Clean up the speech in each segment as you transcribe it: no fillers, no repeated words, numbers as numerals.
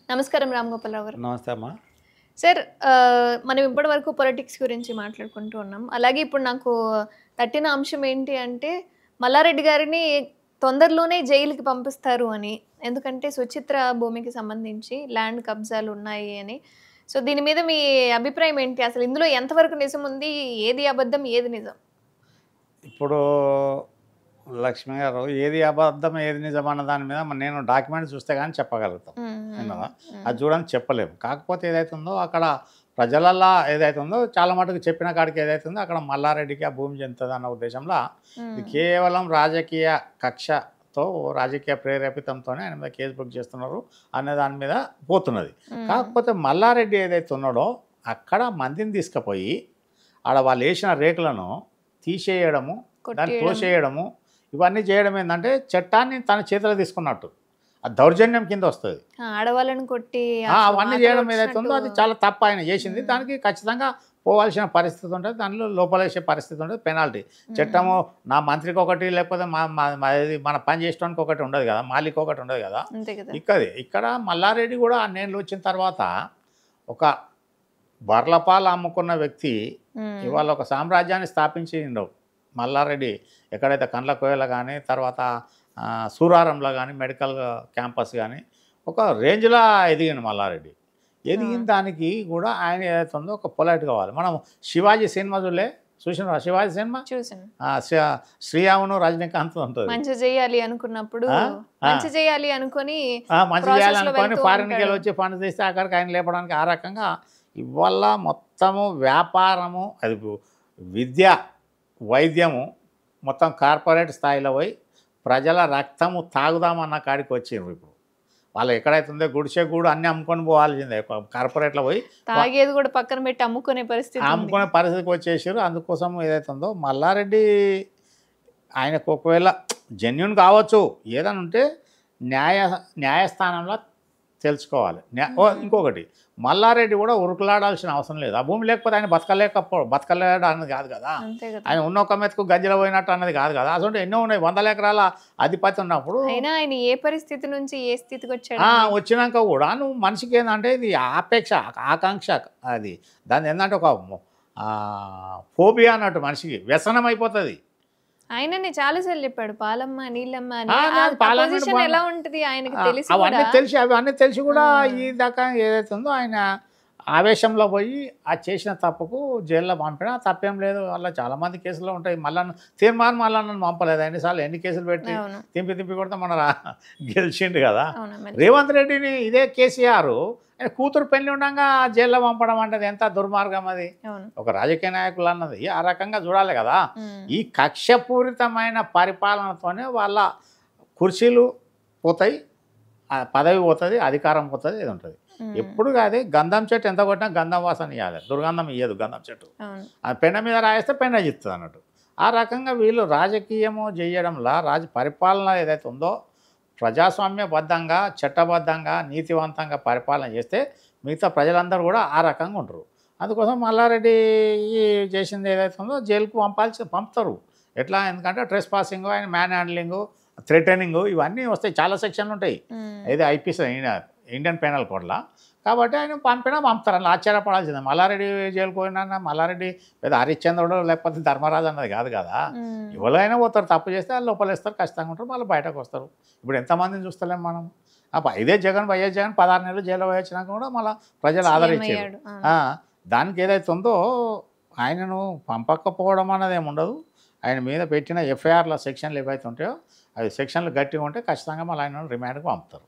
నమస్కారం రామ్ గోపాలరావు గారు. నమస్తే అమ్మా. సార్ మనం ఇప్పటివరకు పొలిటిక్స్ గురించి మాట్లాడుకుంటూ ఉన్నాం. అలాగే ఇప్పుడు నాకు తట్టిన అంశం ఏంటి అంటే, మల్లారెడ్డి గారిని తొందరలోనే జైలుకి పంపిస్తారు అని. ఎందుకంటే సుచిత్ర భూమికి సంబంధించి ల్యాండ్ కబ్జాలు ఉన్నాయి అని. సో, దీని మీద మీ అభిప్రాయం ఏంటి? అసలు ఇందులో ఎంతవరకు నిజం ఉంది? ఏది అబద్ధం? ఏది నిజం? ఇప్పుడు లక్ష్మి గారు ఏది అబద్ధం ఏది నిజం అన్న దాని మీద నేను డాక్యుమెంట్ చూస్తే కానీ చెప్పగలుగుతాం. హ్మ్. హ్మ్. విన్నావా? హ్మ్. అది చూడడానికి చెప్పలేము. కాకపోతే ఏదైతుందో అక్కడ ప్రజలల్లా ఏదైతుందో చాలా మటుకు చెప్పిన కాడికి ఏదైతుందో అక్కడ మల్లారెడ్డికి ఆ భూమి చెందుతుంది అన్న ఉద్దేశంలో ఇది హ్మ్. కేవలం రాజకీయ కక్షతో రాజకీయ ప్రేరేపితంతోనే ఆయన మీద కేసు బుక్ చేస్తున్నారు అనే దాని మీద పోతున్నది. హ్మ్. కాకపోతే మల్లారెడ్డి ఏదైతే ఉన్నాడో అక్కడ మందిని తీసుకుపోయి ఆడ వాళ్ళు వేసిన రేకులను తీసేయడము, దాన్ని కొట్టేయడం. తోసేయడము, ఇవన్నీ చేయడం ఏంటంటే చట్టాన్ని తన చేతిలో తీసుకున్నట్టు అది దౌర్జన్యం కింద వస్తుంది. ఆడవాళ్ళని కొట్టి అవన్నీ చేయడం ఏదైతే ఉందో అది చాలా తప్పు ఆయన చేసింది. దానికి ఖచ్చితంగా పోవాల్సిన పరిస్థితి ఉంటుంది, దానిలో లోపలేసే పరిస్థితి ఉంటుంది, పెనాల్టీ. చట్టము నా మంత్రికి ఒకటి లేకపోతే మన పని చేసేటానికి ఒకటి ఉండదు కదా, మాలిక్ ఒకటి ఉండదు కదా. అంతే కదా. ఇక్కడ మల్లారెడ్డి కూడా అన్నేళ్ళు వచ్చిన తర్వాత ఒక బర్లపాలు అమ్ముకున్న వ్యక్తి ఇవాళ ఒక సామ్రాజ్యాన్ని స్థాపించి ఉండవు. మల్లారెడ్డి ఎక్కడైతే కండ్ల కోయలో కానీ తర్వాత సూరారంలో కానీ మెడికల్ క్యాంపస్ కానీ ఒక రేంజ్లో ఎదిగిండు మల్లారెడ్డి. ఎదిగిన దానికి కూడా ఆయన ఏదైతే ఉందో ఒక పొలైట్ కావాలి. మనం శివాజీ సినిమా చూసిన శివాజీ సినిమా చూసాను. శ్రీయావును రజనీకాంత్ ఉంటుంది. మంచి చేయాలి అనుకున్నప్పుడు మంచి చేయాలి అనుకొని మంచి చేయాలనుకొని ఫారిన్కి వెళ్ళి వచ్చి ఫండ్ తీస్తే అక్కడికి ఆయన లేపడానికి ఆ రకంగా ఇవాళ మొత్తము వ్యాపారము అది విద్య వైద్యము మొత్తం కార్పొరేట్ స్థాయిలో పోయి ప్రజల రక్తము తాగుదామన్న కాడికి వచ్చిండ్రు. ఇప్పుడు వాళ్ళు ఎక్కడైతే ఉందో గుడిసె గూడు అన్నీ అమ్ముకొని పోవాల్సిందే. కార్పొరేట్లో పోయి తాగేది కూడా పక్కన పెట్టి అమ్ముకునే పరిస్థితి అమ్ముకునే పరిస్థితికి వచ్చేసారు. అందుకోసం ఏదైతే ఉందో మల్లారెడ్డి ఆయనకు ఒకవేళ జెన్యున్ కావచ్చు, ఏదైనా ఉంటే న్యాయస్థానంలో తెలుసుకోవాలి. ఇంకొకటి మల్లారెడ్డి కూడా ఉరుకులాడాల్సిన అవసరం లేదు. ఆ భూమి లేకపోతే ఆయన బతకలేడు అన్నది కాదు కదా. ఆయన ఉన్న ఒక మెతుకు గజ్జల పోయినట్టు అన్నది కాదు కదా. అసలు ఎన్నో ఉన్నాయి, 100 ఎకరాల అధిపతి ఉన్నప్పుడు ఆయన ఏ పరిస్థితి నుంచి ఏ స్థితికి వచ్చాడు వచ్చినాక కూడా నువ్వు మనిషికి ఏంటంటే ఇది ఆకాంక్ష, అది దాని ఏంటంటే ఒక ఫోబియా అన్నట్టు, మనిషికి వ్యసనం అయిపోతుంది. ఆయననే చాలాసార్లు చెప్పాడు పాలమ్మ నీళ్ళమ్మ ఎలా ఉంటది ఆయనకి తెలిసి అవన్నీ తెలిసి కూడా ఈ దాకా ఏదైతే ఉందో ఆయన ఆవేశంలో పోయి ఆ చేసిన తప్పుకు జైల్లో పంపినా తప్పేం లేదు. వాళ్ళ చాలామంది కేసులు ఉంటాయి. మళ్ళీ పంపలేదు. ఎన్నిసార్లు ఎన్ని కేసులు పెట్టి తింపి కొడితే మన గెలిచిండు కదా. రేవంత్ రెడ్డిని ఇదే కేసీఆర్ కూతురు పెళ్లి ఉండగా జైల్లో పంపడం అంటే ఎంత దుర్మార్గం అది. ఒక రాజకీయ నాయకులు అన్నది ఆ రకంగా చూడాలి కదా. ఈ కక్షపూరితమైన పరిపాలనతోనే వాళ్ళ కుర్చీలు పోతాయి, పదవి పోతుంది, అధికారం పోతుంది, ఇది ఉంటుంది. ఎప్పుడు కాదు గంధం చెట్టు ఎంత కొట్టినా గంధం వాసన ఇవ్వాలి, దుర్గంధం ఇయ్యదు గంధం చెట్టు. ఆ పెండ మీద రాయిస్తే పెండ జిస్తుంది అన్నట్టు. ఆ రకంగా వీళ్ళు రాజకీయము చేయడంలా పరిపాలన ఏదైతే ఉందో ప్రజాస్వామ్యబద్ధంగా చట్టబద్ధంగా నీతివంతంగా పరిపాలన చేస్తే మిగతా ప్రజలందరూ కూడా ఆ రకంగా ఉంటారు. అందుకోసం మల్లారెడ్డి చేసింది ఏదైతే ఉందో జైలుకు పంపుతారు. ఎట్లా? ఎందుకంటే ట్రెస్ పాసింగ్, ఆయన మ్యాన్ హ్యాండ్లింగు, థ్రెటనింగు ఇవన్నీ వస్తాయి. చాలా సెక్షన్లు ఉంటాయి. ఇది ఐపీసీ ఇండియన్ పెనల్ కోడ్లా. కాబట్టి ఆయన పంపుతారు. అలా ఆశ్చర్యపడాల్సిందే. మల్లారెడ్డి జైలుకు పోయినా మల్లారెడ్డి పెద్ద హరిశ్చంద్రుడు లేకపోతే ధర్మరాజు అన్నది కాదు కదా. ఎవరైనా పోతారు, తప్పు చేస్తే వాళ్ళు లోపలేస్తారు, ఖచ్చితంగా ఉంటారు, మళ్ళీ బయటకు వస్తారు. ఇప్పుడు ఎంతమందిని చూస్తలేం మనం. వైఎస్ జగన్ 16 నెలలు జైలు వచ్చినాక కూడా మళ్ళీ ప్రజలు ఆదరించారు. దానికి ఏదైతే ఉందో ఆయనను పంపకపోవడం అన్నది ఏమి ఉండదు. ఆయన మీద పెట్టిన ఎఫ్ఐఆర్ల సెక్షన్లు ఏవైతే ఉంటాయో అవి సెక్షన్లు గట్టిగా ఉంటే ఖచ్చితంగా మళ్ళీ ఆయన రిమాండ్కి పంపుతారు.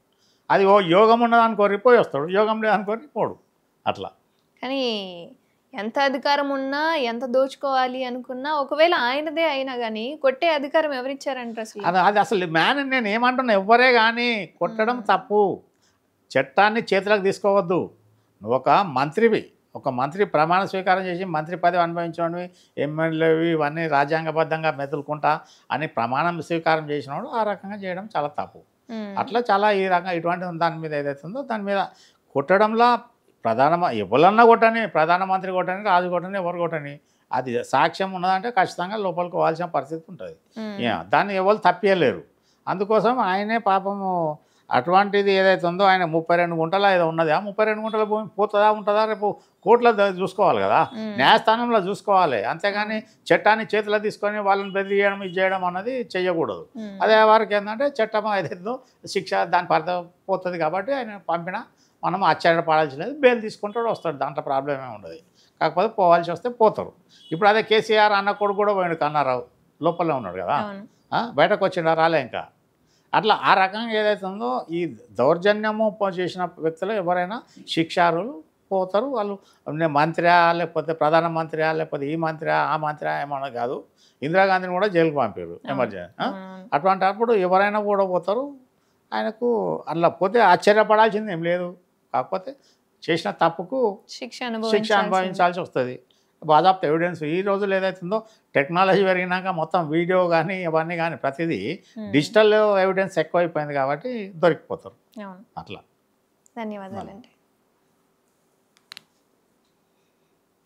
అది యోగం ఉన్నదానుకో రిపోయి వస్తాడు, యోగం లేదనుకో పోడు. అట్లా. కానీ ఎంత అధికారం ఉన్నా ఎంత దోచుకోవాలి అనుకున్నా ఒకవేళ ఆయనదే అయినా కానీ కొట్టే అధికారం ఎవరిచ్చారంటారు అసలు? అది అసలు మ్యాన్ నేను ఏమంటున్నా, ఎవ్వరే కానీ కొట్టడం తప్పు. చట్టాన్ని చేతులకు తీసుకోవద్దు. నువ్వు ఒక మంత్రి ప్రమాణ స్వీకారం చేసి మంత్రి పదవి అనుభవించినవి, ఎమ్మెల్యేవి ఇవన్నీ రాజ్యాంగబద్ధంగా మెదులుకుంటా అని ప్రమాణం స్వీకారం చేసినవాడు ఆ రకంగా చేయడం చాలా తప్పు. అట్లా చాలా ఈ రకంగా ఇటువంటి దాని మీద ఏదైతే ఉందో దాని మీద కొట్టడంలో ఎవరన్నా కొట్టని, ప్రధానమంత్రి కొట్టని, రాజు కొట్టని, ఎవరు కొట్టని అది సాక్ష్యం ఉన్నదంటే ఖచ్చితంగా లోపలికి పోవాల్సిన పరిస్థితి ఉంటుంది. దాన్ని ఎవరు తప్పియలేరు. అందుకోసం ఆయనే పాపము అటువంటిది ఏదైతే ఉందో ఆయన 32 గుంటల ఏదో ఉన్నది ఆ 32 గుంటల భూమి పోతుందా ఉంటుందా రేపు కోర్టులో చూసుకోవాలి కదా, న్యాయస్థానంలో చూసుకోవాలి. అంతేగాని చట్టాన్ని చేతిలో తీసుకొని వాళ్ళని బెదిరియడం ఇది చేయడం అన్నది చేయకూడదు. అదే వారికి ఏంటంటే చట్టం ఏదైతుందో శిక్ష దాని పరిధి పోతుంది కాబట్టి ఆయన పంపిన మనం ఆశ్చర్యపడాల్సి లేదు. బెయిల్ తీసుకుంటాడు వస్తాడు, దాంట్లో ప్రాబ్లం ఏమి ఉండదు. కాకపోతే పోవాల్సి వస్తే పోతారు. ఇప్పుడు అదే కేసీఆర్ అన్న కొడుకు కూడా పోయాడు, కన్నారావు లోపలనే ఉన్నాడు కదా, బయటకు వచ్చిండా రాలే ఇంకా. అట్లా ఆ రకంగా ఏదైతే ఉందో ఈ దౌర్జన్యము చేసిన వ్యక్తులు ఎవరైనా శిక్షార్హులు పోతారు. వాళ్ళు మంత్రి లేకపోతే ప్రధానమంత్రి లేకపోతే ఈ మంత్రి ఆ మంత్రి ఏమన్నా కాదు, ఇందిరాగాంధీని కూడా జైలుకు పంపారు ఎమర్జెన్సీ. అటువంటి అప్పుడు ఎవరైనా కూడా పోతారు. ఆయనకు అట్లా పోతే ఆశ్చర్యపడాల్సింది ఏం లేదు. కాకపోతే చేసిన తప్పుకు శిక్ష అనుభవించాల్సి వస్తుంది. బాజాప్త ఎవిడెన్స్ ఈ రోజులు ఏదైతుందో టెక్నాలజీ పెరిగినాక మొత్తం వీడియో కానీ ఇవన్నీ కానీ ప్రతిదీ డిజిటల్ ఎవిడెన్స్ ఎక్కువైపోయింది కాబట్టి దొరికిపోతారు అట్లా. ధన్యవాదాలండి.